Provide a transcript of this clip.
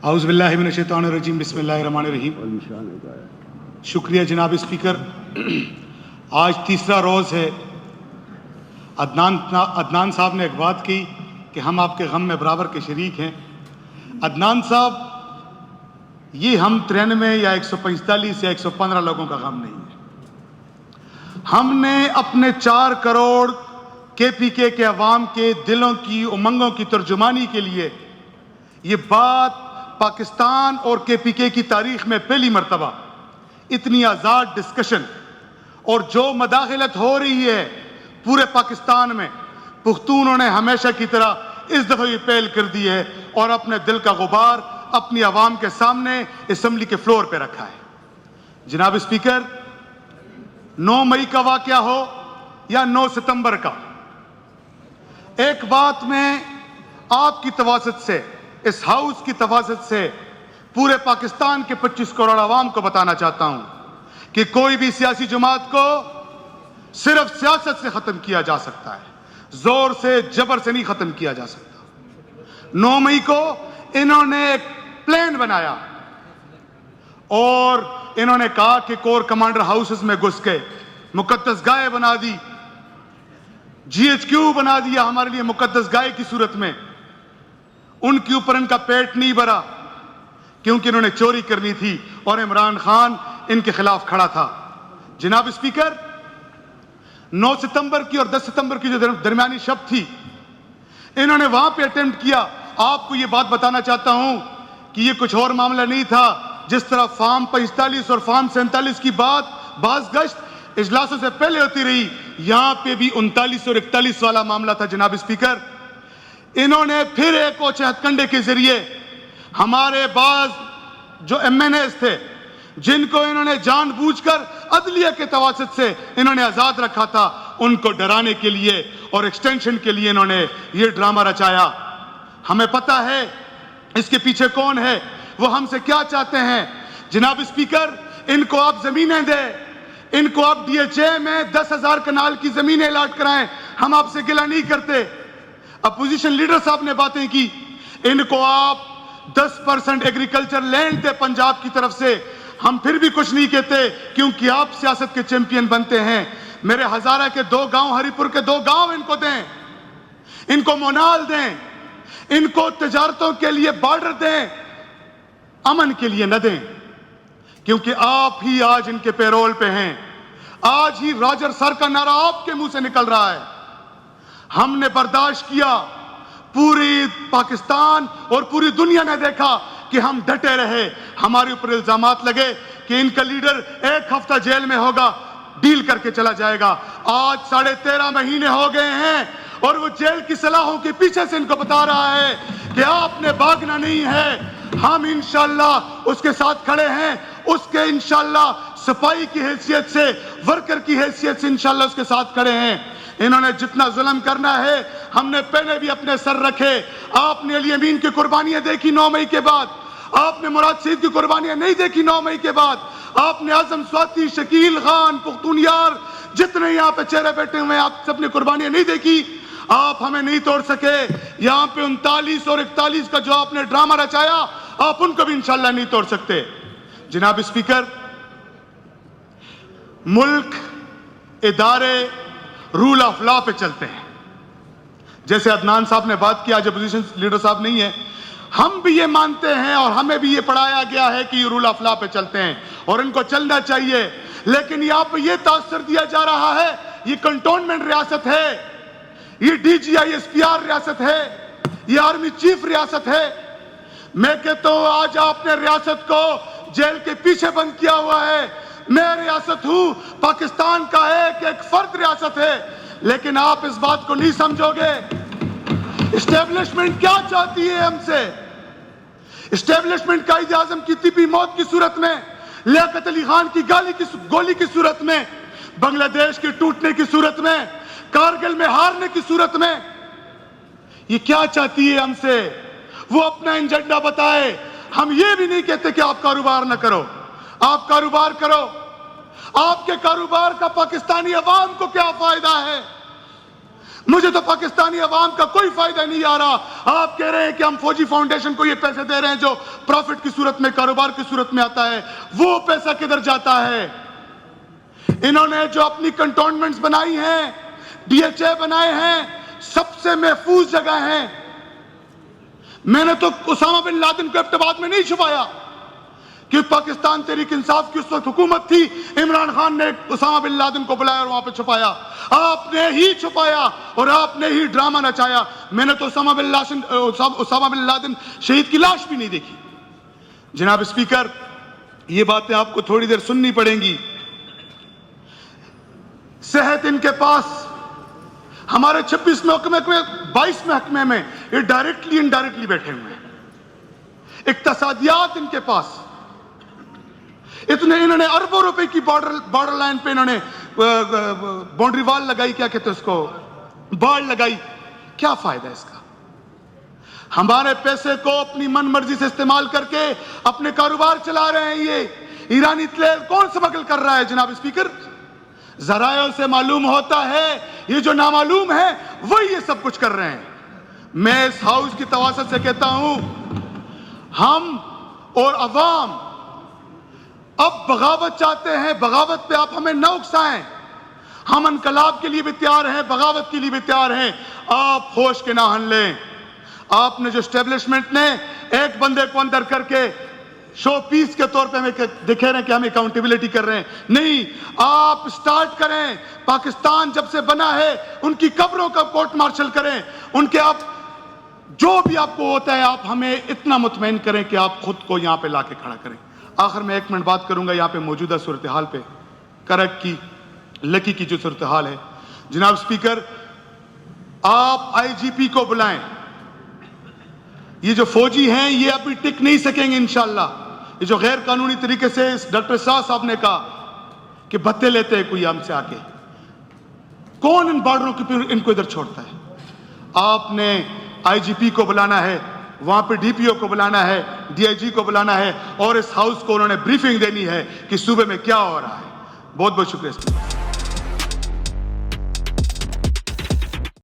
اعوذ باللہ من الشیطان الرجیم، بسم اللہ الرحمن الرحیم۔ شکریہ جناب اسپیکر۔ آج تیسرا روز ہے۔ عدنان صاحب نے ایک بات کی کہ ہم آپ کے غم میں برابر کے شریک ہیں۔ عدنان صاحب، یہ ہم 93 یا 145 یا 115 لوگوں کا غم نہیں ہے۔ ہم نے اپنے 4 کروڑ کے پی کے عوام کے دلوں کی امنگوں کی ترجمانی کے لیے یہ بات پاکستان اور کے پی کے کی تاریخ میں پہلی مرتبہ اتنی آزاد ڈسکشن اور جو مداخلت ہو رہی ہے پورے پاکستان میں، پختونوں نے ہمیشہ کی طرح اس دفعہ یہ پہل کر دی ہے اور اپنے دل کا غبار اپنی عوام کے سامنے اسمبلی کے فلور پہ رکھا ہے۔ جناب اسپیکر، 9 مئی کا واقعہ ہو یا 9 ستمبر کا، ایک بات میں آپ کی تواسط سے، اس ہاؤس کی تواسط سے پورے پاکستان کے 25 کروڑ عوام کو بتانا چاہتا ہوں کہ کوئی بھی سیاسی جماعت کو صرف سیاست سے ختم کیا جا سکتا ہے، زور سے، جبر سے نہیں ختم کیا جا سکتا۔ 9 مئی کو انہوں نے ایک پلان بنایا اور انہوں نے کہا کہ کور کمانڈر ہاؤسز میں گھس کے مقدس گائے بنا دی، جی ایچ کیو بنا دیا ہمارے لیے مقدس گائے کی صورت میں۔ ان کے اوپر ان کا پیٹ نہیں بھرا کیونکہ انہوں نے چوری کرنی تھی اور عمران خان ان کے خلاف کھڑا تھا۔ جناب اسپیکر، 9 ستمبر کی اور 10 ستمبر کی جو درمیانی شب تھی، انہوں نے وہاں پہ اٹیمپٹ کیا۔ آپ کو یہ بات بتانا چاہتا ہوں کہ یہ کچھ اور معاملہ نہیں تھا۔ جس طرح فارم 45 اور فارم 47 کی بات بعض گشت اجلاسوں سے پہلے ہوتی رہی، یہاں پہ بھی 39 اور 41 والا معاملہ تھا۔ جناب اسپیکر، انہوں نے پھر ایک اوچھے ہتھ کنڈے کے ذریعے ہمارے بعض جو ایم این ایز تھے، جن کو انہوں نے جان بوجھ کر عدلیہ کے تواسط سے انہوں نے آزاد رکھا تھا، ان کو ڈرانے کے لیے اور ایکسٹینشن کے لیے انہوں نے یہ ڈرامہ رچایا۔ ہمیں پتہ ہے اس کے پیچھے کون ہے، وہ ہم سے کیا چاہتے ہیں۔ جناب اسپیکر، ان کو آپ زمینیں دیں، ان کو آپ ڈی ایچ اے میں 10,000 کنال کی زمینیں الاٹ کرائیں، ہم آپ سے گلہ نہیں کرتے۔ اپوزیشن لیڈر صاحب نے باتیں کی، ان کو آپ 10% ایگریکلچر لینڈ دے پنجاب کی طرف سے، ہم پھر بھی کچھ نہیں کہتے کیونکہ آپ سیاست کے چیمپئن بنتے ہیں۔ میرے ہزارہ کے 2 گاؤں، ہری پور کے 2 گاؤں ان کو دیں، ان کو مونال دیں، ان کو تجارتوں کے لیے بارڈر دیں، امن کے لیے نہ دیں، کیونکہ آپ ہی آج ان کے پیرول پہ ہیں۔ آج ہی راجر سر کا نعرہ آپ کے منہ سے نکل رہا ہے۔ ہم نے برداشت کیا، پوری پاکستان اور پوری دنیا نے دیکھا کہ ہم ڈٹے رہے۔ ہمارے اوپر الزامات لگے کہ ان کا لیڈر 1 ہفتہ جیل میں ہوگا، ڈیل کر کے چلا جائے گا۔ آج 13.5 مہینے ہو گئے ہیں اور وہ جیل کی صلاحوں کے پیچھے سے ان کو بتا رہا ہے کہ آپ نے بھاگنا نہیں ہے، ہم انشاءاللہ اس کے ساتھ کھڑے ہیں۔ اس کے انشاءاللہ صفائی کی حیثیت سے، ورکر کی حیثیت سے انشاءاللہ اس کے ساتھ کھڑے ہیں۔ انہوں نے جتنا ظلم کرنا ہے ہم نے پہلے بھی اپنے سر رکھے۔ آپ نے علی امین کی قربانیاں دیکھی 9 مئی کے بعد، آپ نے مراد شہید کی قربانیاں نہیں دیکھی 9 مئی کے بعد، آپ نے اعظم سواتی، شکیل خان، پختونیار، جتنے یہاں پہ چہرے بیٹھے ہوئے ہیں، آپ سب نے قربانیاں نہیں دیکھی۔ آپ ہمیں نہیں توڑ سکے۔ یہاں پہ 39 اور 41 کا جو آپ نے ڈرامہ رچایا، آپ ان کو بھی انشاءاللہ نہیں توڑ سکتے۔ جناب اسپیکر، ملک، ادارے رول آف لا پہ چلتے ہیں۔ جیسے عدنان صاحب نے بات کی، آج اپوزیشن لیڈر صاحب نہیں ہے، ہم بھی یہ مانتے ہیں اور ہمیں بھی یہ پڑھایا گیا ہے کہ یہ رول آف لا پہ چلتے ہیں اور ان کو چلنا چاہیے۔ لیکن یہاں پہ یہ تاثر دیا جا رہا ہے یہ کنٹونمنٹ ریاست ہے، یہ D G I S P R ریاست ہے، یہ آرمی چیف ریاست ہے۔ میں کہتا ہوں آج آپ نے ریاست کو جیل کے پیچھے بند کیا ہوا ہے۔ میں ریاست ہوں، پاکستان کا ایک فرد ریاست ہے، لیکن آپ اس بات کو نہیں سمجھو گے۔ اسٹیبلشمنٹ کیا چاہتی ہے ہم سے؟ اسٹیبلشمنٹ قائد اعظم کی طبی موت کی صورت میں، لیاقت علی خان کی گولی کی صورت میں، بنگلہ دیش کے ٹوٹنے کی صورت میں، کارگل میں ہارنے کی صورت میں، یہ کیا چاہتی ہے ہم سے؟ وہ اپنا ایجنڈا بتائے۔ ہم یہ بھی نہیں کہتے کہ آپ کاروبار نہ کرو، آپ کاروبار کرو۔ آپ کے کاروبار کا پاکستانی عوام کو کیا فائدہ ہے؟ مجھے تو پاکستانی عوام کا کوئی فائدہ نہیں آ رہا. آپ کہہ رہے ہیں کہ ہم فوجی فاؤنڈیشن کو یہ پیسے دے رہے ہیں جو پروفٹ کی صورت میں, کاروبار کی صورت میں آتا ہے, وہ پیسہ کدھر جاتا ہے؟ انہوں نے جو اپنی کنٹونمنٹس بنائی ہیں, ڈی ایچ اے بنائے ہیں, سب سے محفوظ جگہ ہیں. میں نے تو اسامہ بن لادن کو ابتباد میں نہیں چھپایا کہ پاکستان تحریک انصاف کی اس وقت حکومت تھی, عمران خان نے اسامہ بن لادن کو بلایا اور وہاں پہ چھپایا. آپ نے ہی چھپایا اور آپ نے ہی ڈرامہ نچایا. میں نے تو اسامہ بن لادن شہید کی لاش بھی نہیں دیکھی. جناب اسپیکر, یہ باتیں آپ کو تھوڑی دیر سننی پڑیں گی. صحت ان کے پاس, ہمارے 26 محکمے میں 22 محکمے میں یہ ڈائریکٹلی انڈائریکٹلی بیٹھے ہوئے ہیں. اقتصادیات ان کے پاس, انہوں نے اربوں روپے کی بارڈر لائن پہ انہوں نے باؤنڈری وال لگائی, کیا کہتے ہیں اس کو, باڑ لگائی. کیا فائدہ اس کا؟ ہمارے پیسے کو اپنی من مرضی سے استعمال کر کے اپنے کاروبار چلا رہے ہیں. یہ ایرانی تیل کون سمگل کر رہا ہے؟ جناب اسپیکر, ذرائع سے معلوم ہوتا ہے یہ جو نامعلوم ہے وہی یہ سب کچھ کر رہے ہیں. میں اس ہاؤس کی تواسط سے کہتا ہوں, ہم اور عوام اب بغاوت چاہتے ہیں. بغاوت پہ آپ ہمیں نہ اکسائیں. ہم انقلاب کے لیے بھی تیار ہیں, بغاوت کے لیے بھی تیار ہیں. آپ ہوش کے نہ ہن لیں. آپ نے جو اسٹیبلشمنٹ نے ایک بندے کو اندر کر کے شو پیس کے طور پہ ہمیں دکھے رہے ہیں کہ ہم اکاؤنٹیبلٹی کر رہے ہیں. نہیں, آپ سٹارٹ کریں. پاکستان جب سے بنا ہے ان کی قبروں کا کورٹ مارشل کریں. ان کے آپ جو بھی آپ کو ہوتا ہے آپ ہمیں اتنا مطمئن کریں کہ آپ خود کو یہاں پہ لا کے کھڑا کریں. آخر میں 1 منٹ بات کروں گا یہاں پہ موجودہ صورتحال پہ, کرک کی, لکی کی جو صورتحال ہے. جناب اسپیکر, آپ آئی جی پی کو بلائیں. یہ جو فوجی ہیں یہ ابھی ٹک نہیں سکیں گے انشاءاللہ. یہ جو غیر قانونی طریقے سے ڈاکٹر شاہ صاحب نے کہا کہ بھتے لیتے ہیں کوئی ہم سے آ کے, کون ان بارڈروں کے پھر ان کو ادھر چھوڑتا ہے؟ آپ نے آئی جی پی کو بلانا ہے, وہاں پہ ڈی پی او کو بلانا ہے, ڈی آئی جی کو بلانا ہے, اور اس ہاؤس کو انہوں نے بریفنگ دینی ہے کہ صوبے میں کیا ہو رہا ہے. بہت بہت شکریہ.